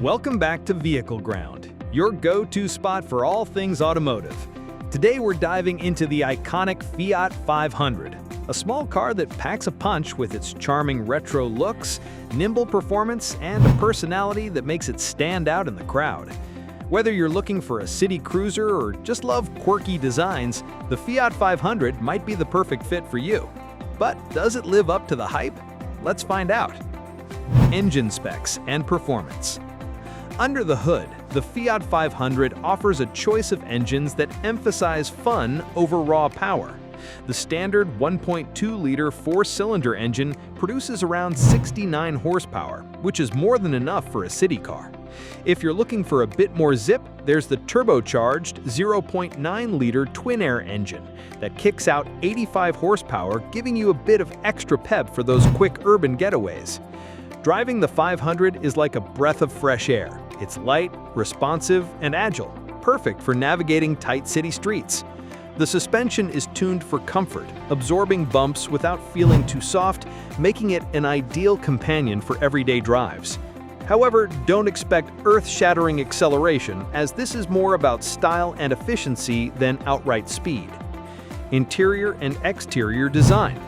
Welcome back to Vehicle Ground, your go-to spot for all things automotive. Today we're diving into the iconic Fiat 500, a small car that packs a punch with its charming retro looks, nimble performance, and a personality that makes it stand out in the crowd. Whether you're looking for a city cruiser or just love quirky designs, the Fiat 500 might be the perfect fit for you. But does it live up to the hype? Let's find out. Engine specs and performance. Under the hood, the Fiat 500 offers a choice of engines that emphasize fun over raw power. The standard 1.2-liter four-cylinder engine produces around 69 horsepower, which is more than enough for a city car. If you're looking for a bit more zip, there's the turbocharged 0.9-liter twin-air engine that kicks out 85 horsepower, giving you a bit of extra pep for those quick urban getaways. Driving the 500 is like a breath of fresh air. It's light, responsive, and agile, perfect for navigating tight city streets. The suspension is tuned for comfort, absorbing bumps without feeling too soft, making it an ideal companion for everyday drives. However, don't expect earth-shattering acceleration, as this is more about style and efficiency than outright speed. Interior and exterior design.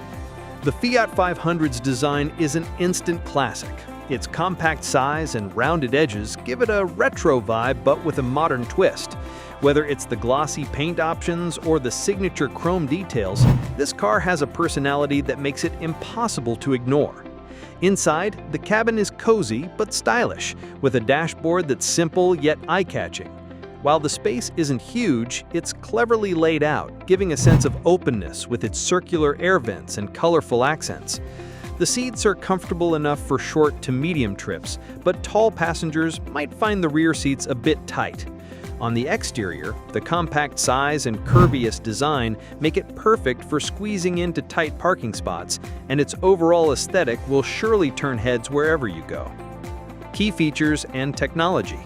The Fiat 500's design is an instant classic. Its compact size and rounded edges give it a retro vibe but with a modern twist. Whether it's the glossy paint options or the signature chrome details, this car has a personality that makes it impossible to ignore. Inside, the cabin is cozy but stylish, with a dashboard that's simple yet eye-catching. While the space isn't huge, it's cleverly laid out, giving a sense of openness with its circular air vents and colorful accents. The seats are comfortable enough for short to medium trips, but tall passengers might find the rear seats a bit tight. On the exterior, the compact size and curvious design make it perfect for squeezing into tight parking spots, and its overall aesthetic will surely turn heads wherever you go. Key features and technology.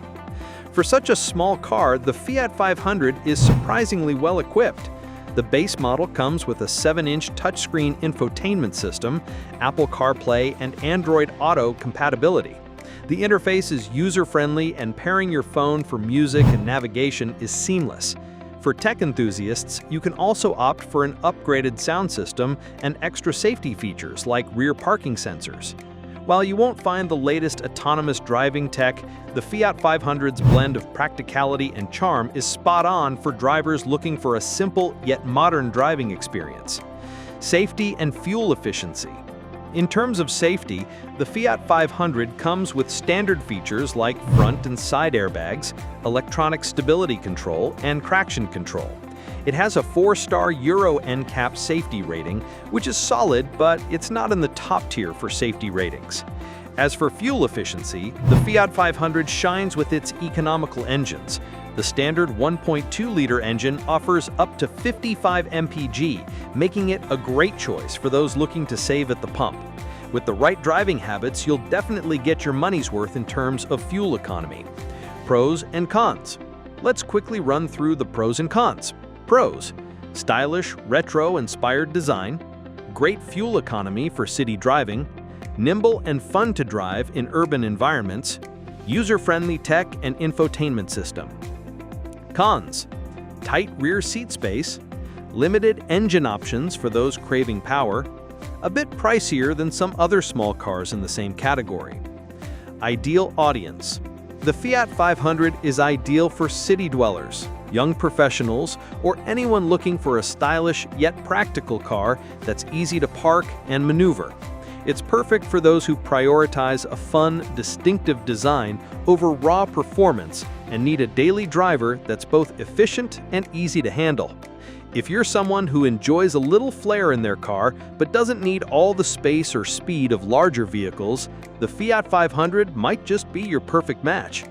For such a small car, the Fiat 500 is surprisingly well equipped. The base model comes with a 7-inch touchscreen infotainment system, Apple CarPlay, and Android Auto compatibility. The interface is user-friendly, and pairing your phone for music and navigation is seamless. For tech enthusiasts, you can also opt for an upgraded sound system and extra safety features like rear parking sensors. While you won't find the latest autonomous driving tech, the Fiat 500's blend of practicality and charm is spot on for drivers looking for a simple yet modern driving experience. Safety and fuel efficiency. In terms of safety, the Fiat 500 comes with standard features like front and side airbags, electronic stability control, and traction control. It has a 4-star Euro NCAP safety rating, which is solid, but it's not in the top tier for safety ratings. As for fuel efficiency, the Fiat 500 shines with its economical engines. The standard 1.2-liter engine offers up to 55 mpg, making it a great choice for those looking to save at the pump. With the right driving habits, you'll definitely get your money's worth in terms of fuel economy. Pros and cons. Let's quickly run through the pros and cons. Pros: stylish, retro-inspired design, great fuel economy for city driving, nimble and fun to drive in urban environments, user-friendly tech and infotainment system. Cons: tight rear seat space, limited engine options for those craving power, a bit pricier than some other small cars in the same category. Ideal audience. The Fiat 500 is ideal for city dwellers, young professionals, or anyone looking for a stylish yet practical car that's easy to park and maneuver. It's perfect for those who prioritize a fun, distinctive design over raw performance and need a daily driver that's both efficient and easy to handle. If you're someone who enjoys a little flair in their car but doesn't need all the space or speed of larger vehicles, the Fiat 500 might just be your perfect match.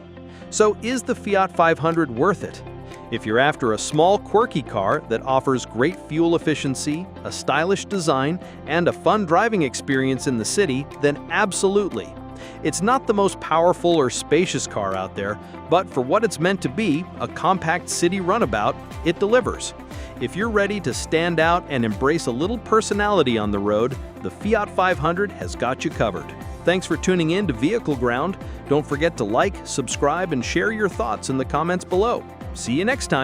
So is the Fiat 500 worth it? If you're after a small, quirky car that offers great fuel efficiency, a stylish design, and a fun driving experience in the city, then absolutely. It's not the most powerful or spacious car out there, but for what it's meant to be, a compact city runabout, it delivers. If you're ready to stand out and embrace a little personality on the road, the Fiat 500 has got you covered. Thanks for tuning in to Vehicle Ground. Don't forget to like, subscribe, and share your thoughts in the comments below. See you next time.